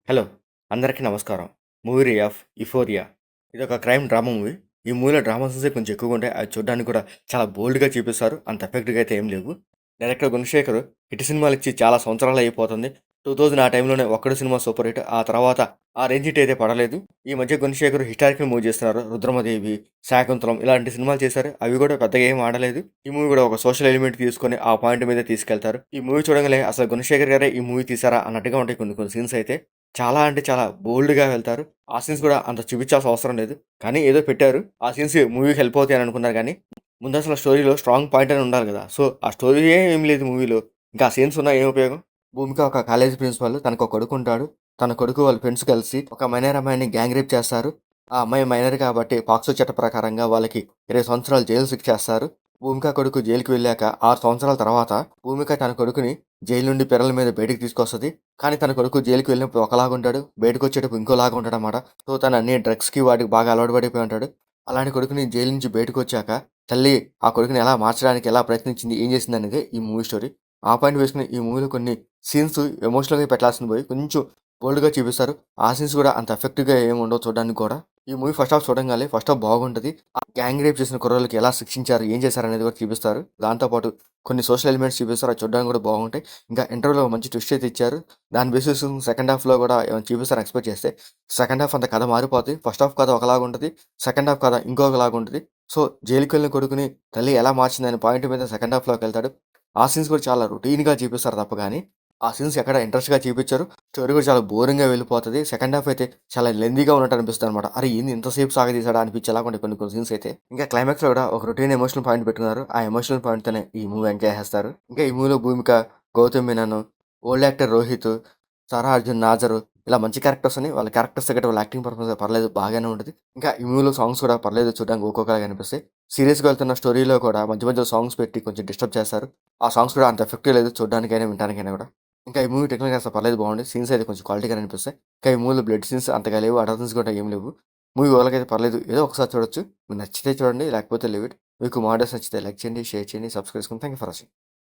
Hello! అందరికీ నమస్కారం. Movie of 'euphoria' ఇదొక క్రైమ్ డ్రామా మూవీ. ఈ మూవీలో డ్రామా సీన్సే కొంచెం ఎక్కువగుంటాయి. అది చూడ్డానికి కూడా చాలా బోల్డ్‌గా చూపిస్తారు. అంత ఎఫెక్ట్‌గా అయితే ఏం లేవు. డైరెక్టర్ గుణశేఖర్ హిట్ సినిమాలిచ్చి చాలా సంవత్సరాలు అయిపోతుంది. 2000 ఆ టైంలోనే 'ఒక్కడు' సినిమా సూపర్ హిట్. ఆ తర్వాత ఆ రేంజ్ హిట్ అయితే పడలేదు. ఈ మధ్య గుణశేఖర్ హిస్టారికల్ మూవీ చేస్తున్నారు. 'రుద్రమదేవి', 'శాకుంతలం' ఇలాంటి సినిమాలు చేశారు. అవి కూడా పెద్దగా ఏం ఆడలేదు. ఈ మూవీ కూడా ఒక సోషల్ ఎలిమెంట్ తీసుకొని ఆ పాయింట్ మీద తీసుకెళ్తారు. ఈ మూవీ చూడంగానే అసలు గుణశేఖర్ గారే ఈ మూవీ తీశారా అన్నట్టుగా ఉంటాయి కొన్ని కొన్ని సీన్స్ అయితే. చాలా అంటే చాలా బోల్డ్‌గా వెళ్తారు. ఆ సీన్స్ కూడా అంత చూపించాల్సిన అవసరం లేదు. కానీ ఏదో పెట్టారు. ఆ సీన్స్ మూవీకి హెల్ప్ అవుతాయని అనుకున్నారు గానీ, ముందసల స్టోరీలో స్ట్రాంగ్ పాయింట్ అని ఉండాలి గదా! సో, ఆ స్టోరీయే ఏం లేదు మూవీలో. ఇంకా ఆ సీన్స్ ఉన్నా ఏం ఉపయోగం? భూమిక ఒక కాలేజీ ప్రిన్సిపల్. తనకొక కొడుకుంటాడు. తన కొడుకు వాళ్ళ ఫ్రెండ్స్ కలిసి ఒక మైనర్ అమ్మాయిని గ్యాంగ్ రేప్ చేస్తారు. ఆ అమ్మాయి మైనర్ కాబట్టి పాక్సో చట్ట ప్రకారంగా వాళ్ళకి 20 సంవత్సరాలు జైలు శిక్ష చేస్తారు. భూమిక కొడుకు జైలుకి వెళ్ళాక 6 సంవత్సరాల తర్వాత భూమిక తన కొడుకుని జైలు నుండి పెరల మీద బయటికి తీసుకొస్తది. కానీ తన కొడుకు జైలుకి వెళ్ళినప్పుడు ఒకలాగుంటాడు. బయటకొచ్చేటప్పుడు ఇంకోలాగా ఉంటాడనమాట. సో, తను అన్ని డ్రగ్స్‌కి వాటికి బాగా అలవాటు పడిపోయి ఉంటాడు. అలాంటి కొడుకుని జైలు నుంచి బయటకొచ్చాక తల్లి ఆ కొడుకుని ఎలా మార్చడానికి ఎలా ప్రయత్నించింది, ఏం చేసిందనేదే ఈ మూవీ స్టోరీ. ఆ పాయింట్ వేసుకొని ఈ మూవీలో కొన్ని సీన్స్ ఎమోషనల్‌గా పెట్టాల్సింది పోయి కొంచెం బోల్డ్‌గా చూపిస్తారు. ఆ సీన్స్ కూడా అంత ఎఫెక్టివ్‌గా ఏమి ఉండవు చూడడానికి కూడా. ఈ మూవీ ఫస్ట్ హాఫ్ చూడంగానే ఫస్ట్ హాఫ్ బాగుంటది. ఆ గ్యాంగ్ రేప్ చేసిన కుర్రోళ్ళకి ఎలా శిక్షించారు, ఏం చేశారనేది కూడా చూపిస్తారు. దాంతో పాటు కొన్ని సోషల్ ఎలిమెంట్స్ చూపిస్తారు. అది చూడడానికి కూడా బాగుంటాయి. ఇంకా ఇంటర్వ్యూలో మంచి ట్విస్ట్ అయితే ఇచ్చారు. దాని బేసిస్ సెకండ్ హాఫ్‌లో కూడా ఏమైనా చూపిస్తారని ఎక్స్‌పెక్ట్ చేస్తే, సెకండ్ హాఫ్ అంతా కథ మారిపోద్ది. ఫస్ట్ హాఫ్ కథ ఒకలాగా ఉంటది. సెకండ్ హాఫ్ కథ ఇంకొకలాగా ఉంటది. సో, జైలుకెళ్ళిన కొడుకుని తల్లి ఎలా మార్చిందనే పాయింట్ మీద సెకండ్ హాఫ్‌లోకెళ్తాడు. ఆ సీన్స్ కూడా చాలా రొటీన్‌గా చూపిస్తారు తప్ప గాని, ఆ సీన్స్ ఎక్కడ ఇంట్రెస్ట్‌గా చూపిచ్చరు. స్టోరీ కూడా చాలా బోరింగ్‌గా వెళ్ళిపోతది. సెకండ్ హాఫ్ అయితే చాలా లెంథీగా ఉన్నట్టు అనిపిస్తదనమాట. అరే! ఏంది ఇంతసేపు సాగదీసాడా అనిపించేలాగా ఉంటాయి కొన్ని కొన్ని సీన్స్ అయితే. ఇంకా క్లైమాక్స్‌లో కూడా ఒక రొటీన్ ఎమోషనల్ పాయింట్ పెట్టుకున్నారు. ఆ ఎమోషనల్ పాయింట్‌తోనే ఈ మూవీ ఎంజాయ్ చేసేస్తారు. ఇంకా ఈ మూవీలో భూమిక, గౌతమ్ మీనన్, ఓల్డ్ యాక్టర్ రోహిత్, సారా అర్జున్, నాజర్ ఇలా మంచి క్యారెక్టర్స్ ఉన్నాయి. వాళ్ళ క్యారెక్టర్స్ తగ్గట్టు వాళ్ళ యాక్టింగ్ పర్ఫార్మెన్స్ పర్లేదు బాగానే ఉంటది. ఇంకా ఈ మూవీలో సాంగ్స్ కూడా పర్లేదు చూడడానికి ఒక్కొక్కలాగా అనిపిస్తాయి. సీరియస్‌గా వెళ్తున్న స్టోరీలో కూడా మధ్య మధ్యలో సాంగ్స్ పెట్టి కొంచెం డిస్టర్బ్ చేస్తారు. ఆ సాంగ్స్ కూడా అంత ఎఫెక్టివ్ లేదు చూడడానికైనా, వినడానికైనా కూడా. ఇంకా ఈ మూవీ టెక్నికల్‌గా అసలు పర్లేదు బాగుంది. సీన్స్ అయితే కొంచెం క్వాలిటీగానే అనిపిస్తాయి. ఇంకా ఈ మూవీలో బ్లడ్ సీన్స్ అంతగా లేవు. అడల్ట్ సీన్స్ కూడా ఏం లేవు. మూవీ ఓవరాల్‌గా పర్లేదు. ఏదో ఒకసారి చూడొచ్చు. మీకు నచ్చితే చూడండి. లేకపోతే లీవ్ ఇట్. మీకు మా వీడియోస్ నచ్చితే లైక్ చేయండి, షేర్ చేయండి, సబ్స్క్రైబ్ చేసుకోండి. Thank you for watching.